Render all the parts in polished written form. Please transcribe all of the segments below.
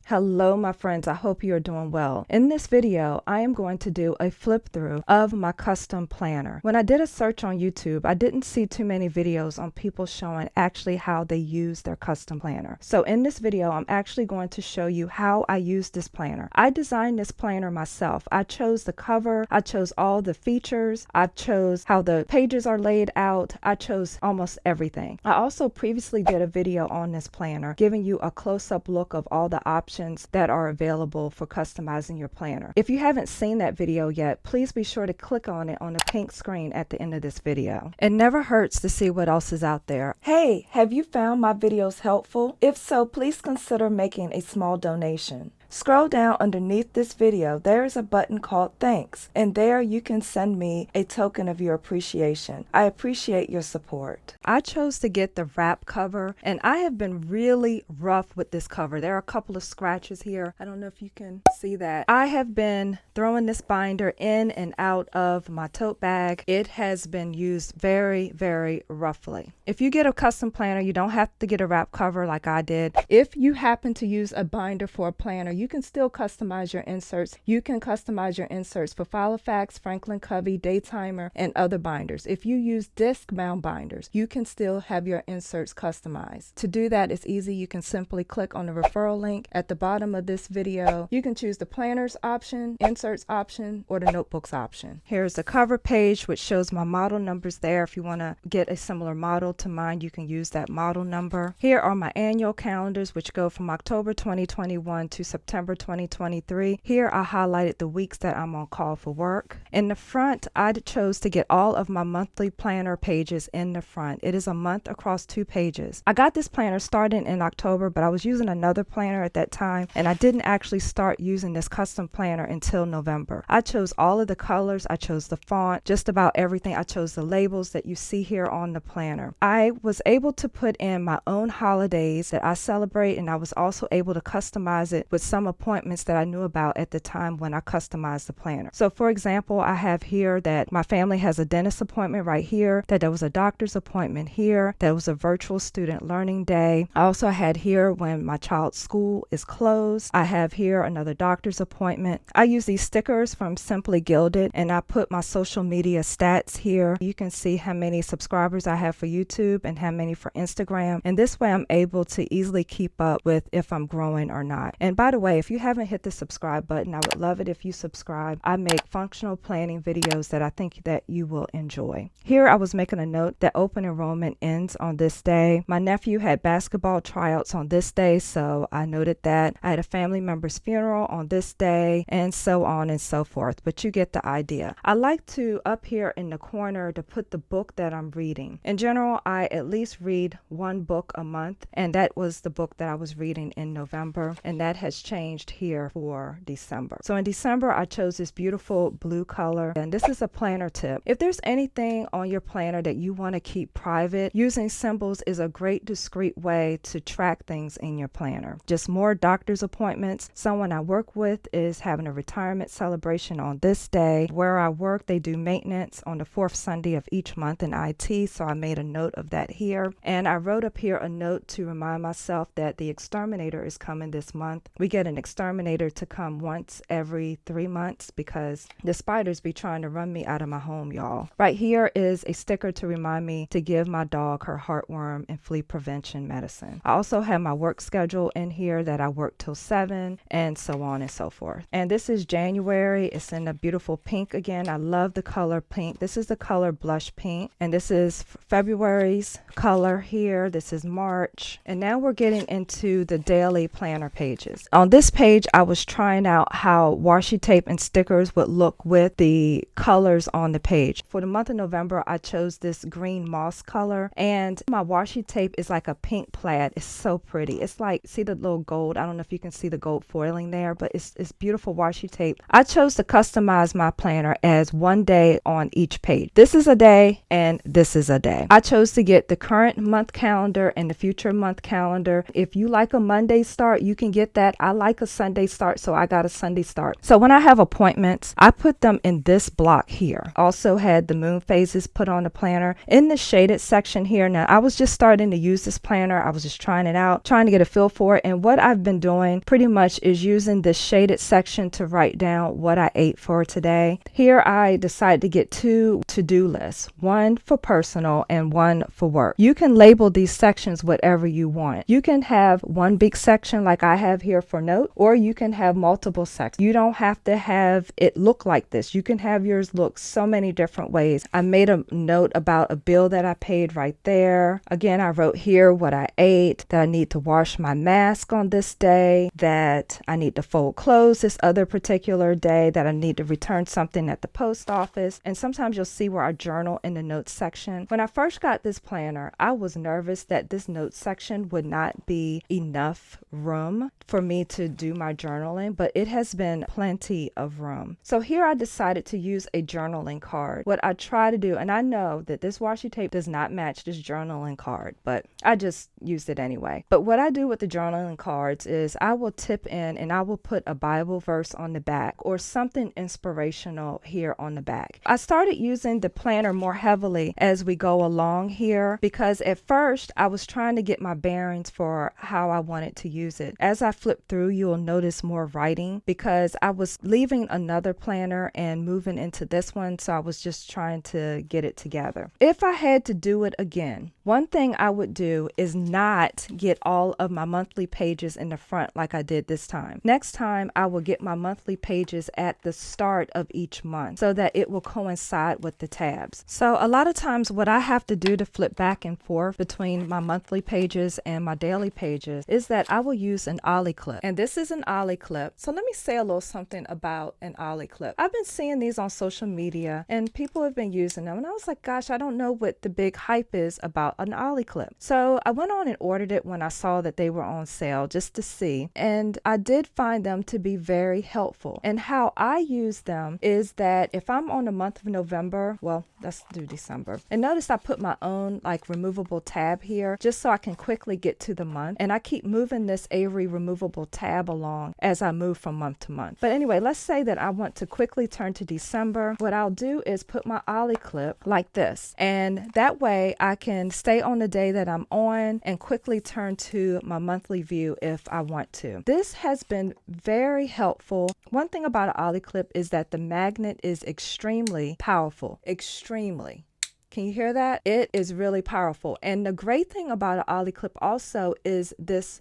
Hello my friends, I hope you are doing well. In this video, I am going to do a flip through of my custom planner. When I did a search on YouTube, I didn't see too many videos on people showing actually how they use their custom planner. So in this video, I'm actually going to show you how I use this planner. I designed this planner myself. I chose the cover, I chose all the features, I chose how the pages are laid out, I chose almost everything. I also previously did a video on this planner giving you a close-up look of all the options that are available for customizing your planner. If you haven't seen that video yet, please be sure to click on it on the pink screen at the end of this video. It never hurts to see what else is out there. Hey, have you found my videos helpful? If so, please consider making a small donation. Scroll down underneath this video. There is a button called Thanks, and there you can send me a token of your appreciation. I appreciate your support. I chose to get the wrap cover, and I have been really rough with this cover. There are a couple of scratches here. I don't know if you can see that. I have been throwing this binder in and out of my tote bag. It has been used very, very roughly. If you get a custom planner, you don't have to get a wrap cover like I did. If you happen to use a binder for a planner, you can still customize your inserts. You can customize your inserts for Filofax, Franklin Covey, Daytimer, and other binders. If you use disc-bound binders, you can still have your inserts customized. To do that, it's easy. You can simply click on the referral link at the bottom of this video. You can choose the planners option, inserts option, or the notebooks option. Here's the cover page, which shows my model numbers there. If you want to get a similar model to mine, you can use that model number. Here are my annual calendars, which go from October 2021 to September 2023. Here I highlighted the weeks that I'm on call for work. In the front, I chose to get all of my monthly planner pages in the front. It is a month across 2 pages. I got this planner started in October, but I was using another planner at that time, and I didn't actually start using this custom planner until November. I chose all of the colors, I chose the font, just about everything. I chose the labels that you see here on the planner. I was able to put in my own holidays that I celebrate, and I was also able to customize it with some appointments that I knew about at the time when I customized the planner. So for example, I have here that my family has a dentist appointment right here, that there was a doctor's appointment here, there was a virtual student learning day. I also had here when my child's school is closed. I have here another doctor's appointment. I use these stickers from Simply Gilded, and I put my social media stats here. You can see how many subscribers I have for YouTube and how many for Instagram, and this way I'm able to easily keep up with if I'm growing or not. And by the way, if you haven't hit the subscribe button, I would love it if you subscribe. I make functional planning videos that I think that you will enjoy. Here I was making a note that open enrollment ends on this day. My nephew had basketball tryouts on this day, so I noted that. I had a family member's funeral on this day, and so on and so forth, but you get the idea. I like to, up here in the corner, to put the book that I'm reading. In general, I at least read one book a month, and that was the book that I was reading in November, and that has changed here for December. So in December, I chose this beautiful blue color, and this is a planner tip. If there's anything on your planner that you want to keep private, using symbols is a great discreet way to track things in your planner. Just more doctor's appointments. Someone I work with is having a retirement celebration on this day. Where I work, they do maintenance on the 4th Sunday of each month in IT, so I made a note of that here. And I wrote up here a note to remind myself that the exterminator is coming this month. We get an exterminator to come once every 3 months because the spiders be trying to run me out of my home, y'all. Right here is a sticker to remind me to give my dog her heartworm and flea prevention medicine. I also have my work schedule in here that I work till 7 and so on and so forth. And this is January. It's in a beautiful pink again. I love the color pink. This is the color blush pink, and this is February's color here. This is March, and now we're getting into the daily planner pages. On this page, I was trying out how washi tape and stickers would look with the colors on the page. For the month of November, I chose this green moss color, and my washi tape is like a pink plaid. It's so pretty. It's like, see the little gold? I don't know if you can see the gold foiling there, but it's beautiful washi tape. I chose to customize my planner as one day on each page. This is a day, and this is a day. I chose to get the current month calendar and the future month calendar. If you like a Monday start, you can get that. I like a Sunday start, so I got a Sunday start. So when I have appointments, I put them in this block here. Also had the moon phases put on the planner in the shaded section here. Now I was just starting to use this planner. I was just trying it out, trying to get a feel for it. And what I've been doing pretty much is using this shaded section to write down what I ate for today. Here I decided to get 2 to-do lists, one for personal and one for work. You can label these sections whatever you want. You can have one big section like I have here for note, or you can have multiple sections. You don't have to have it look like this. You can have yours look so many different ways. I made a note about a bill that I paid right there. Again, I wrote here what I ate, that I need to wash my mask on this day, that I need to fold clothes this other particular day, that I need to return something at the post office. And sometimes you'll see where I journal in the notes section. When I first got this planner, I was nervous that this notes section would not be enough room for me to do my journaling, but it has been plenty of room. So here I decided to use a journaling card. What I try to do, and I know that this washi tape does not match this journaling card, but I just used it anyway. But what I do with the journaling cards is I will tip in and I will put a Bible verse on the back or something inspirational here on the back. I started using the planner more heavily as we go along here because at first I was trying to get my bearings for how I wanted to use it. As I flip through, you'll notice more writing because I was leaving another planner and moving into this one, so I was just trying to get it together. If I had to do it again, one thing I would do is not get all of my monthly pages in the front like I did this time. Next time, I will get my monthly pages at the start of each month so that it will coincide with the tabs. So a lot of times what I have to do to flip back and forth between my monthly pages and my daily pages is that I will use an ollie clip. And this is an ollie clip. So let me say a little something about an ollie clip. I've been seeing these on social media and people have been using them. And I was like, gosh, I don't know what the big hype is about an ollie clip. So I went on and ordered it when I saw that they were on sale just to see. And I did find them to be very helpful. And how I use them is that if I'm on the month of November, well, let's do December. And notice I put my own like removable tab here just so I can quickly get to the month. And I keep moving this Avery removable tab along as I move from month to month. But anyway, let's say that I want to quickly turn to December. What I'll do is put my ollie clip like this. And that way I can stay on the day that I'm on and quickly turn to my monthly view if I want to. This has been very helpful. One thing about an ollie clip is that the magnet is extremely powerful. Extremely. Can you hear that? It is really powerful. And the great thing about an ollie clip also is this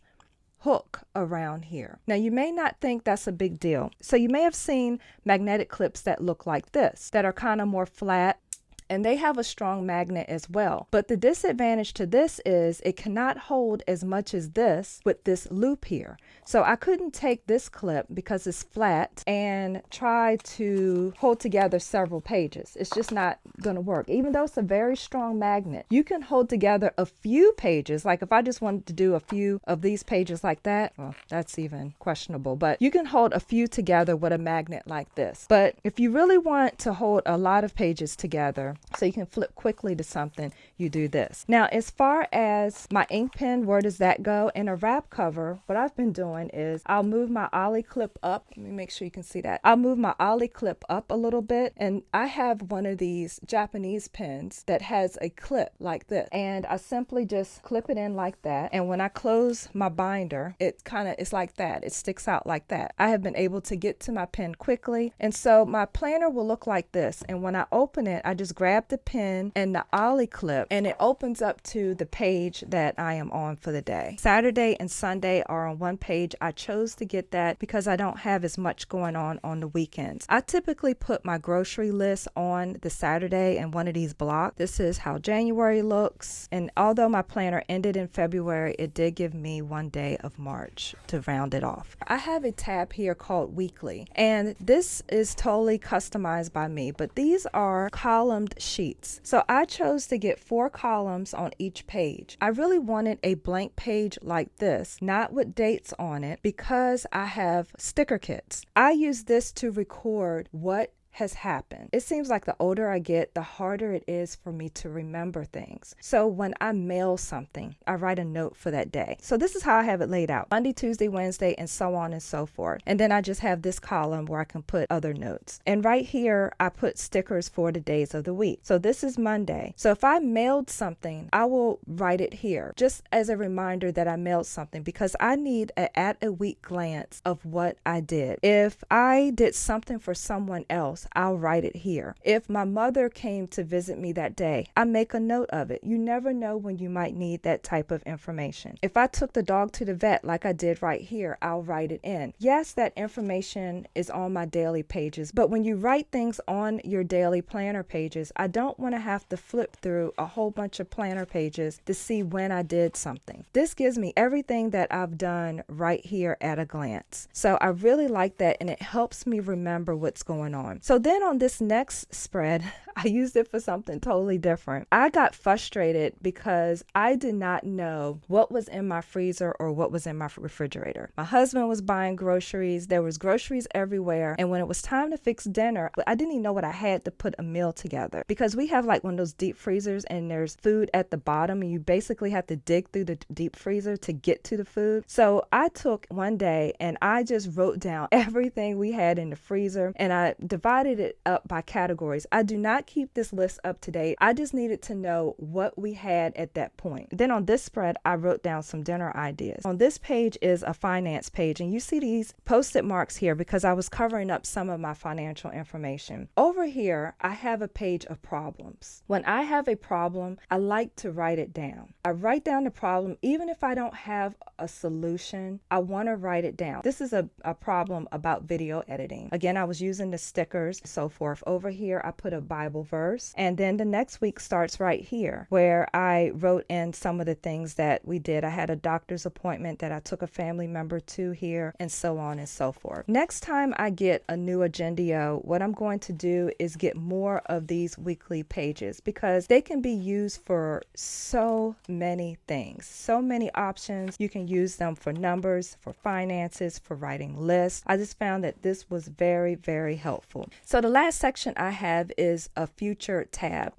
hook around here. Now you may not think that's a big deal. So you may have seen magnetic clips that look like this, that are kind of more flat. And they have a strong magnet as well. But the disadvantage to this is it cannot hold as much as this with this loop here. So I couldn't take this clip because it's flat and try to hold together several pages. It's just not going to work. Even though it's a very strong magnet, you can hold together a few pages. Like if I just wanted to do a few of these pages like that, well, that's even questionable. But you can hold a few together with a magnet like this. But if you really want to hold a lot of pages together, so you can flip quickly to something, you do this. Now, as far as my ink pen, where does that go? In a wrap cover, what I've been doing is I'll move my ollie clip up. Let me make sure you can see that. I'll move my ollie clip up a little bit, and I have one of these Japanese pens that has a clip like this. And I simply just clip it in like that. And when I close my binder, it's like that. It sticks out like that. I have been able to get to my pen quickly. And so my planner will look like this. And when I open it, I just grab the pen and the ollie clip, and it opens up to the page that I am on for the day. Saturday and Sunday are on one page. I chose to get that because I don't have as much going on the weekends. I typically put my grocery list on the Saturday in one of these blocks. This is how January looks. And although my planner ended in February, it did give me one day of March to round it off. I have a tab here called Weekly, and this is totally customized by me, but these are columned sheets. So I chose to get 4 columns on each page. I really wanted a blank page like this, not with dates on it, because I have sticker kits. I use this to record what has happened. It seems like the older I get, the harder it is for me to remember things. So when I mail something, I write a note for that day. So this is how I have it laid out: Monday, Tuesday, Wednesday, and so on and so forth. And then I just have this column where I can put other notes. And right here, I put stickers for the days of the week. So this is Monday. So if I mailed something, I will write it here just as a reminder that I mailed something, because I need an at-a-week glance of what I did. If I did something for someone else, I'll write it here. If my mother came to visit me that day, I make a note of it. You never know when you might need that type of information. If I took the dog to the vet like I did right here, I'll write it in. Yes, that information is on my daily pages, but when you write things on your daily planner pages, I don't want to have to flip through a whole bunch of planner pages to see when I did something. This gives me everything that I've done right here at a glance. So I really like that, and it helps me remember what's going on. So then on this next spread, I used it for something totally different. I got frustrated because I did not know what was in my freezer or what was in my refrigerator. My husband was buying groceries. There was groceries everywhere. And when it was time to fix dinner, I didn't even know what I had to put a meal together, because we have like one of those deep freezers and there's food at the bottom and you basically have to dig through the deep freezer to get to the food. So I took one day and I just wrote down everything we had in the freezer and I divided it up by categories. I do not keep this list up to date. I just needed to know what we had at that point. Then on this spread, I wrote down some dinner ideas. On this page is a finance page, and you see these post-it marks here because I was covering up some of my financial information. Over here, I have a page of problems. When I have a problem, I like to write it down. I write down the problem, even if I don't have a solution, I want to write it down. This is a problem about video editing. Again, I was using the stickers, so forth. Over here, I put a Bible verse, and then the next week starts right here where I wrote in some of the things that we did. I had a doctor's appointment that I took a family member to here, and so on and so forth. Next time I get a new Agendio, what I'm going to do is get more of these weekly pages because they can be used for so many things, so many options. You can use them for numbers, for finances, for writing lists. I just found that this was very, very helpful. So the last section I have is a future tab.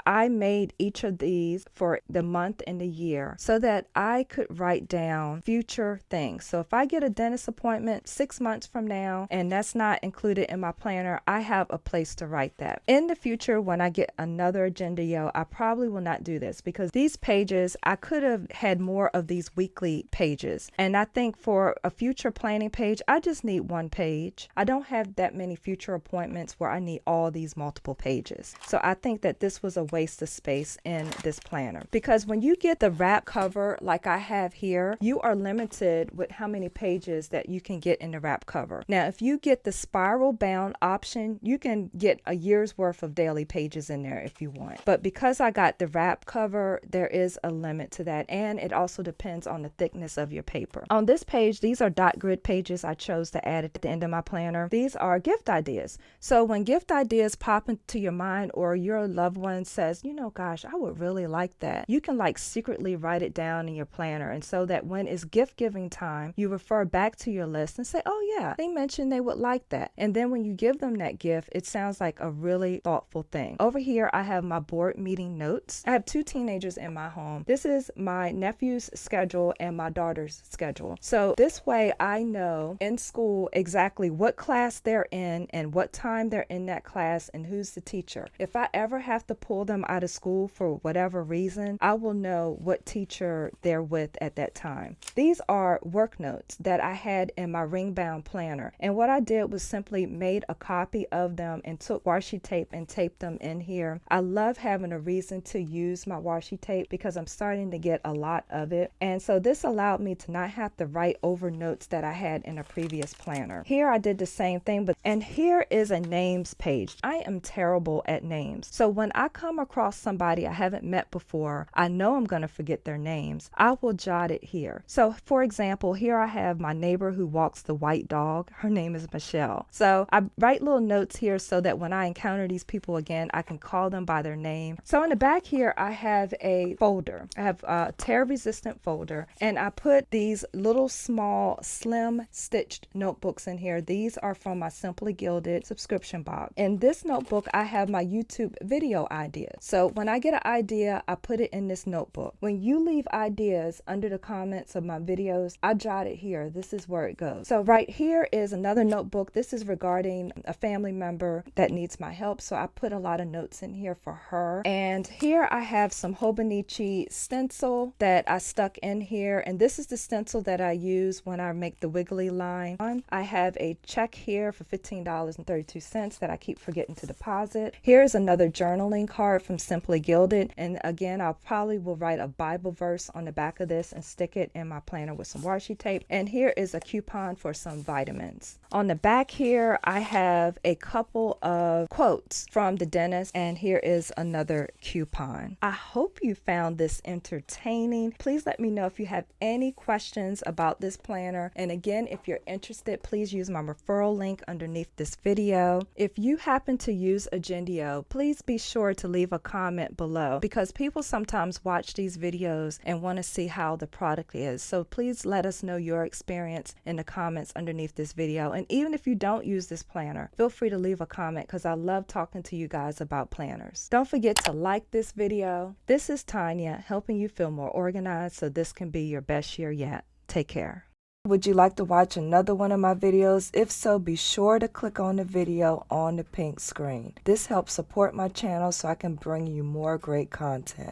I made each of these for the month and the year so that I could write down future things. So if I get a dentist appointment 6 months from now and that's not included in my planner, I have a place to write that. In the future, when I get another Agendio, I probably will not do this because these pages, I could have had more of these weekly pages. And I think for a future planning page, I just need one page. I don't have that many future appointments where I need all these multiple pages. So I think that this was a waste of space in this planner, because when you get the wrap cover like I have here, you are limited with how many pages that you can get in the wrap cover. Now, if you get the spiral bound option, you can get a year's worth of daily pages in there if you want. But because I got the wrap cover, there is a limit to that, and it also depends on the thickness of your paper. On this page, these are dot grid pages I chose to add at the end of my planner. These are gift ideas. So when gift ideas pop into your mind or your loved one says, gosh, I would really like that, you can secretly write it down in your planner, and so that when it's gift giving time, you refer back to your list and say, oh yeah, they mentioned they would like that. And then when you give them that gift, it sounds like a really thoughtful thing. Over here, I have my board meeting notes. I have 2 teenagers in my home. This is my nephew's schedule and my daughter's schedule. So this way I know in school exactly what class they're in and what time they're in that class and who's the teacher. If I ever have to pull them out of school for whatever reason, I will know what teacher they're with at that time. These are work notes that I had in my ring bound planner. And what I did was simply made a copy of them and took washi tape and taped them in here. I love having a reason to use my washi tape because I'm starting to get a lot of it. And so this allowed me to not have to write over notes that I had in a previous planner. Here I did the same thing, and here is a names page. I am terrible at names. So when I come across somebody I haven't met before, I know I'm going to forget their names. I will jot it here. So for example, here I have my neighbor who walks the white dog. Her name is Michelle. So I write little notes here so that when I encounter these people again, I can call them by their name. So in the back here, I have a folder. I have a tear resistant folder, and I put these little small slim stitched notebooks in here. These are from my Simply Gilded subscription description box. In this notebook, I have my YouTube video ideas. So when I get an idea, I put it in this notebook. When you leave ideas under the comments of my videos, I jot it here. This is where it goes. So right here is another notebook. This is regarding a family member that needs my help. So I put a lot of notes in here for her. And here I have some Hobonichi stencil that I stuck in here. And this is the stencil that I use when I make the wiggly line. I have a check here for $15.32 that I keep forgetting to deposit. Here's another journaling card from Simply Gilded. And again, I probably will write a Bible verse on the back of this and stick it in my planner with some washi tape. And here is a coupon for some vitamins. On the back here, I have a couple of quotes from the dentist, and here is another coupon. I hope you found this entertaining. Please let me know if you have any questions about this planner. And again, if you're interested, please use my referral link underneath this video. If you happen to use Agendio, please be sure to leave a comment below, because people sometimes watch these videos and want to see how the product is. So please let us know your experience in the comments underneath this video. And even if you don't use this planner, feel free to leave a comment, because I love talking to you guys about planners. Don't forget to like this video. This is Tonya, helping you feel more organized so this can be your best year yet. Take care. Would you like to watch another one of my videos? If so, be sure to click on the video on the pink screen. This helps support my channel so I can bring you more great content.